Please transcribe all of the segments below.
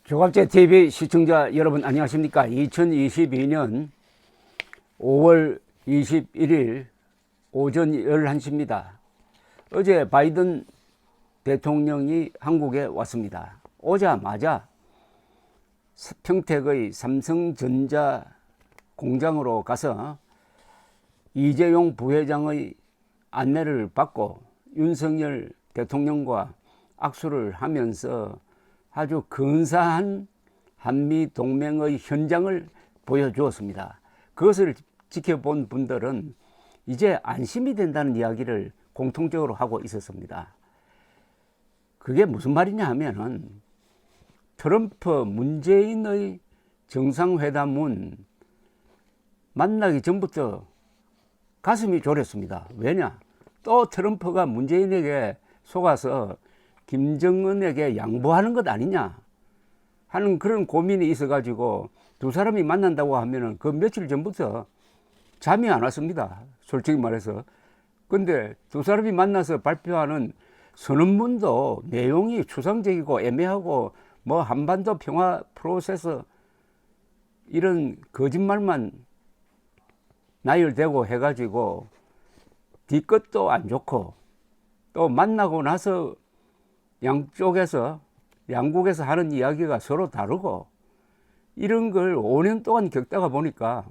조갑제 TV 시청자 여러분 안녕하십니까? 2022년 5월 21일 오전 11시입니다. 어제 바이든 대통령이 한국에 왔습니다. 오자마자 평택의 삼성전자 공장으로 가서 이재용 부회장의 안내를 받고 윤석열 대통령과 악수를 하면서 아주 근사한 한미동맹의 현장을 보여주었습니다. 그것을 지켜본 분들은 이제 안심이 된다는 이야기를 공통적으로 하고 있었습니다. 그게 무슨 말이냐 하면은 트럼프 문재인의 정상회담은 만나기 전부터 가슴이 졸였습니다. 왜냐? 또 트럼프가 문재인에게 속아서 김정은에게 양보하는 것 아니냐 하는 그런 고민이 있어가지고 두 사람이 만난다고 하면은 그 며칠 전부터 잠이 안 왔습니다. 솔직히 말해서. 근데 두 사람이 만나서 발표하는 선언문도 내용이 추상적이고 애매하고 뭐 한반도 평화 프로세스 이런 거짓말만 나열되고 해가지고 뒤끝도 안 좋고 또 만나고 나서 양국에서 하는 이야기가 서로 다르고 이런 걸 5년 동안 겪다가 보니까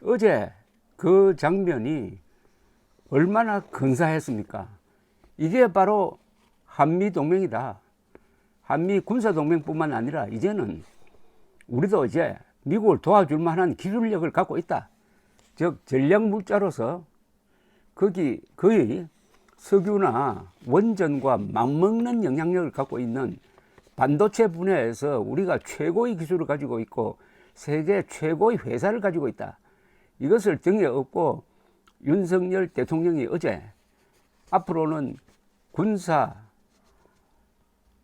어제 그 장면이 얼마나 근사했습니까? 이게 바로 한미동맹이다. 한미 군사동맹뿐만 아니라 이제는 우리도 이제 미국을 도와줄 만한 기술력을 갖고 있다. 즉 전략물자로서 거의 석유나 원전과 맞먹는 영향력을 갖고 있는 반도체 분야에서 우리가 최고의 기술을 가지고 있고 세계 최고의 회사를 가지고 있다. 이것을 등에 업고 윤석열 대통령이 어제 앞으로는 군사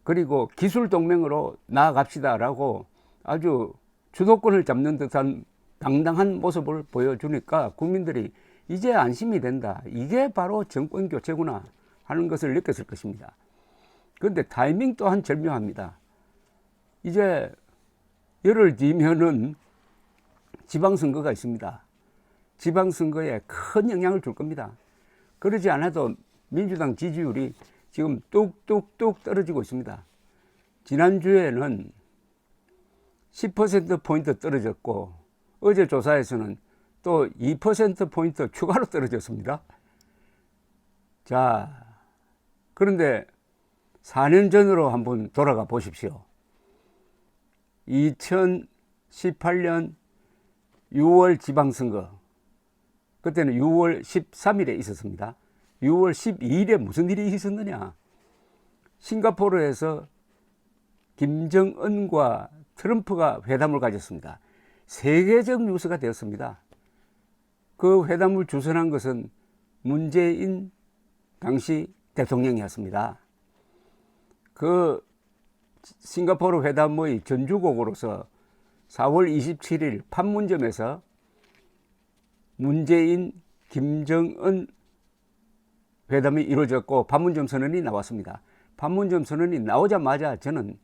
그리고 기술 동맹으로 나아갑시다라고 아주 주도권을 잡는 듯한 당당한 모습을 보여주니까 국민들이 이제 안심이 된다. 이게 바로 정권 교체구나 하는 것을 느꼈을 것입니다. 그런데 타이밍 또한 절묘합니다. 이제 열흘 뒤면은 지방선거가 있습니다. 지방선거에 큰 영향을 줄 겁니다. 그러지 않아도 민주당 지지율이 지금 뚝뚝뚝 떨어지고 있습니다. 지난주에는 10%포인트 떨어졌고 어제 조사에서는 또 2%포인트 추가로 떨어졌습니다. 자, 그런데 4년 전으로 한번 돌아가 보십시오. 2018년 6월 지방선거, 그때는 6월 13일에 있었습니다. 6월 12일에 무슨 일이 있었느냐? 싱가포르에서 김정은과 트럼프가 회담을 가졌습니다. 세계적 뉴스가 되었습니다. 그 회담을 주선한 것은 문재인 당시 대통령이었습니다. 그 싱가포르 회담의 전주곡으로서 4월 27일 판문점에서 문재인, 김정은 회담이 이루어졌고 판문점 선언이 나왔습니다. 판문점 선언이 나오자마자 저는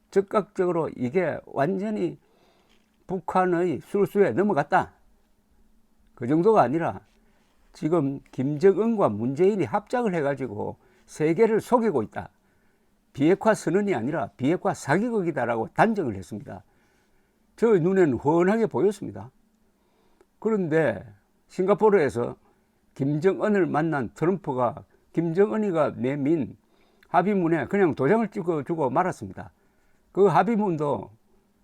즉각적으로 이게 완전히 북한의 술수에 넘어갔다. 그 정도가 아니라 지금 김정은과 문재인이 합작을 해가지고 세계를 속이고 있다. 비핵화 선언이 아니라 비핵화 사기극이다라고 단정을 했습니다. 저 눈에는 훤하게 보였습니다. 그런데 싱가포르에서 김정은을 만난 트럼프가 김정은이가 내민 합의문에 그냥 도장을 찍어주고 말았습니다. 그 합의문도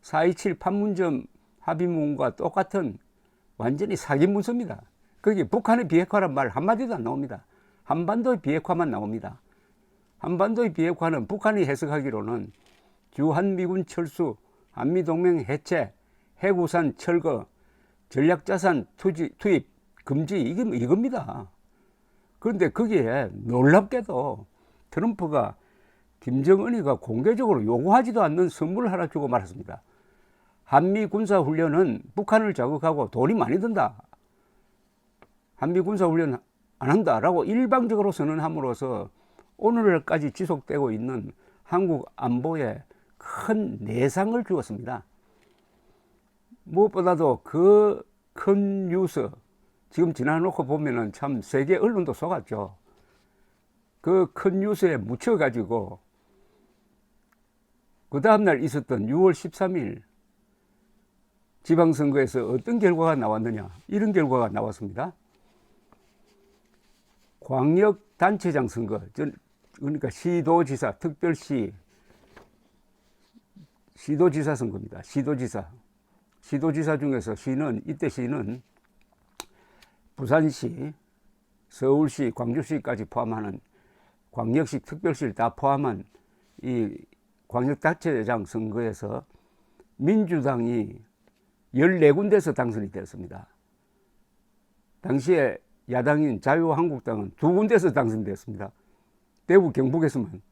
4.27 판문점 합의문과 똑같은 완전히 사기 문서입니다. 거기 북한의 비핵화란 말 한마디도 안 나옵니다. 한반도의 비핵화만 나옵니다. 한반도의 비핵화는 북한이 해석하기로는 주한미군 철수, 한미동맹 해체, 해구산 철거, 전략자산 투입 금지 이겁니다. 그런데 거기에 놀랍게도 트럼프가 김정은이가 공개적으로 요구하지도 않는 선물을 하나 주고 말았습니다. 한미 군사훈련은 북한을 자극하고 돈이 많이 든다. 한미 군사훈련 안 한다라고 일방적으로 선언함으로써 오늘까지 지속되고 있는 한국 안보에 큰 내상을 주었습니다. 무엇보다도 그 큰 뉴스, 지금 지나놓고 보면은 참 세계 언론도 속았죠. 그 큰 뉴스에 묻혀가지고 그 다음날 있었던 6월 13일 지방선거에서 어떤 결과가 나왔느냐, 이런 결과가 나왔습니다. 광역단체장 선거, 그러니까 시도지사, 특별시 시도지사 선거입니다. 시도지사 중에서 이때 시는 부산시, 서울시, 광주시까지 포함하는 광역시, 특별시를 다 포함한 이 광역단체장 선거에서 민주당이 14군데에서 당선이 되었습니다. 당시에 야당인 자유한국당은 2군데에서 당선되었습니다. 대구, 경북에서만.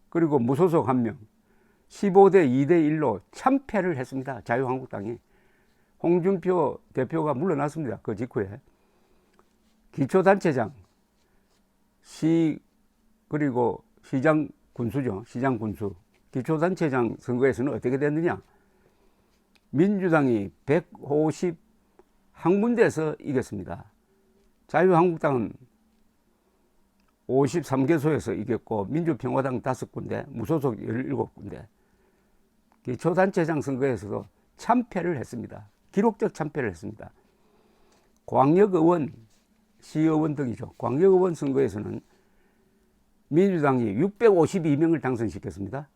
그리고 무소속 1명, 15대 2대 1로 참패를 했습니다. 자유한국당이. 홍준표 대표가 물러났습니다. 그 직후에. 기초단체장, 그리고 시장 군수죠. 시장 군수. 기초단체장 선거에서는 어떻게 됐느냐. 민주당이 151군데에서 이겼습니다. 자유한국당은 53개소에서 이겼고, 민주평화당 5군데, 무소속 17군데. 기초단체장 선거에서도 참패를 했습니다. 기록적 참패를 했습니다. 광역의원, 시의원 등이죠. 광역의원 선거에서는 민주당이 652명을 당선시켰습니다.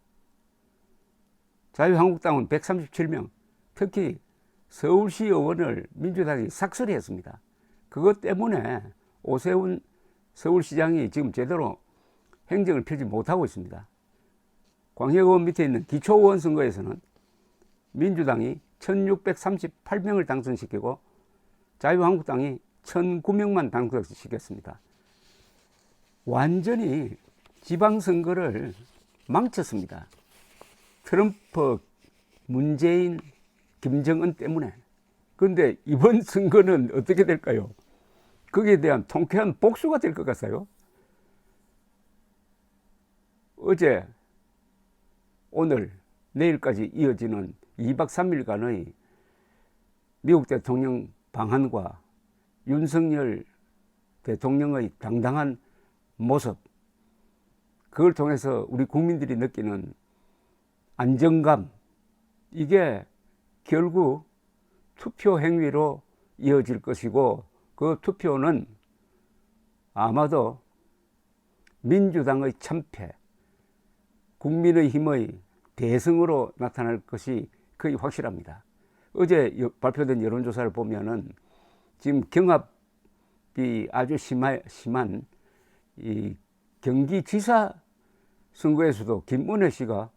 자유한국당은 137명, 특히 서울시 의원을 민주당이 삭설했습니다. 그것 때문에 오세훈 서울시장이 지금 제대로 행정을 펴지 못하고 있습니다. 광역의원 밑에 있는 기초의원 선거에서는 민주당이 1638명을 당선시키고 자유한국당이 1009명만 당선시켰습니다. 완전히 지방선거를 망쳤습니다. 트럼프, 문재인, 김정은 때문에. 그런데 이번 선거는 어떻게 될까요? 거기에 대한 통쾌한 복수가 될 것 같아요. 어제, 오늘, 내일까지 이어지는 2박 3일간의 미국 대통령 방한과 윤석열 대통령의 당당한 모습, 그걸 통해서 우리 국민들이 느끼는 안정감, 이게 결국 투표 행위로 이어질 것이고, 그 투표는 아마도 민주당의 참패, 국민의힘의 대승으로 나타날 것이 거의 확실합니다. 어제 발표된 여론조사를 보면은 지금 경합이 아주 심한 이 경기지사 선거에서도 김은혜 씨가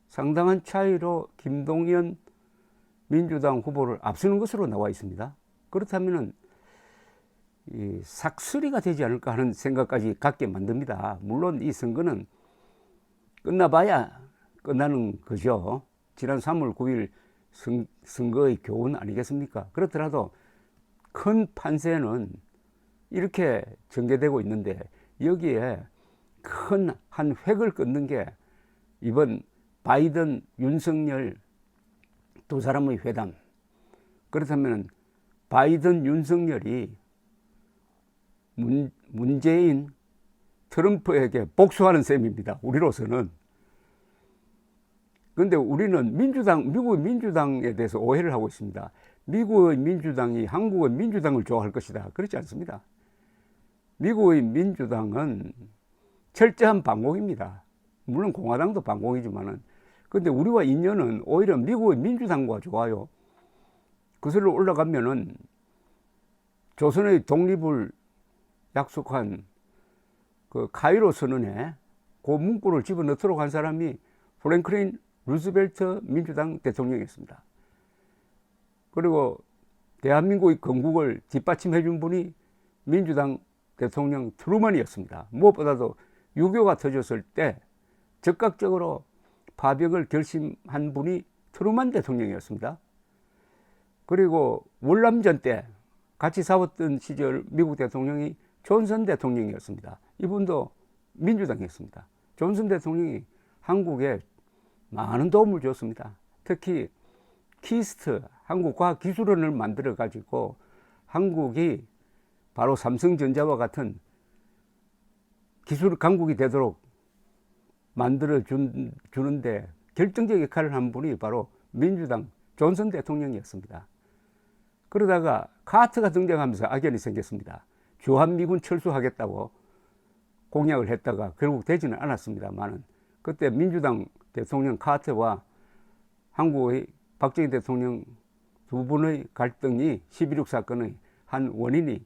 상당한 차이로 김동연 민주당 후보를 앞서는 것으로 나와 있습니다. 그렇다면은 이 삭슬이가 되지 않을까 하는 생각까지 갖게 만듭니다. 물론 이 선거는 끝나봐야 끝나는 거죠. 지난 3월 9일 선거의 교훈 아니겠습니까? 그렇더라도 큰 판세는 이렇게 전개되고 있는데, 여기에 큰 한 획을 끊는 게 이번 바이든, 윤석열 두 사람의 회담. 그렇다면 바이든, 윤석열이 문재인, 트럼프에게 복수하는 셈입니다. 우리로서는. 그런데 우리는 미국의 민주당에 대해서 오해를 하고 있습니다. 미국의 민주당이 한국의 민주당을 좋아할 것이다. 그렇지 않습니다. 미국의 민주당은 철저한 반공입니다. 물론 공화당도 반공이지만은. 근데 우리와 인연은 오히려 미국의 민주당과 좋아요. 그슬로 올라가면은 조선의 독립을 약속한 그 카이로 선언에 그 문구를 집어넣도록 한 사람이 프랭클린 루즈벨트 민주당 대통령이었습니다. 그리고 대한민국의 건국을 뒷받침해 준 분이 민주당 대통령 트루먼이었습니다. 무엇보다도 6.25가 터졌을 때 적극적으로 파병을 결심한 분이 트루먼 대통령이었습니다. 그리고 월남전 때 같이 싸웠던 시절 미국 대통령이 존슨 대통령이었습니다. 이분도 민주당이었습니다. 존슨 대통령이 한국에 많은 도움을 줬습니다. 특히 키스트 한국과학기술원을 만들어 가지고 한국이 바로 삼성전자와 같은 기술 강국이 되도록 만들어 주는데 결정적 역할을 한 분이 바로 민주당 존슨 대통령이었습니다. 그러다가 카트가 등장하면서 악연이 생겼습니다. 주한미군 철수하겠다고 공약을 했다가 결국 되지는 않았습니다만은, 그때 민주당 대통령 카트와 한국의 박정희 대통령 두 분의 갈등이 11.6 사건의 한 원인이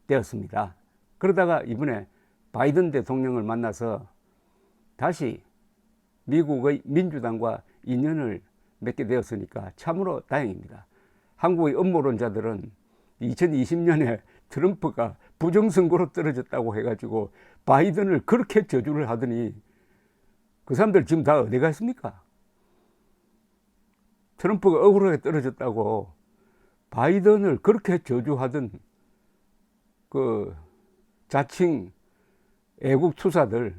되었습니다. 그러다가 이번에 바이든 대통령을 만나서 다시 미국의 민주당과 인연을 맺게 되었으니까 참으로 다행입니다. 한국의 음모론자들은 2020년에 트럼프가 부정선거로 떨어졌다고 해가지고 바이든을 그렇게 저주를 하더니 그 사람들 지금 다 어디 갔습니까? 트럼프가 억울하게 떨어졌다고 바이든을 그렇게 저주하던 그 자칭 애국 투사들,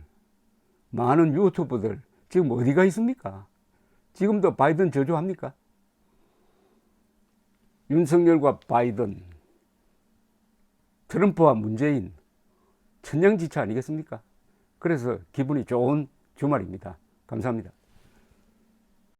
많은 유튜버들 지금 어디가 있습니까? 지금도 바이든 저주합니까? 윤석열과 바이든, 트럼프와 문재인, 천냥지차 아니겠습니까? 그래서 기분이 좋은 주말입니다. 감사합니다.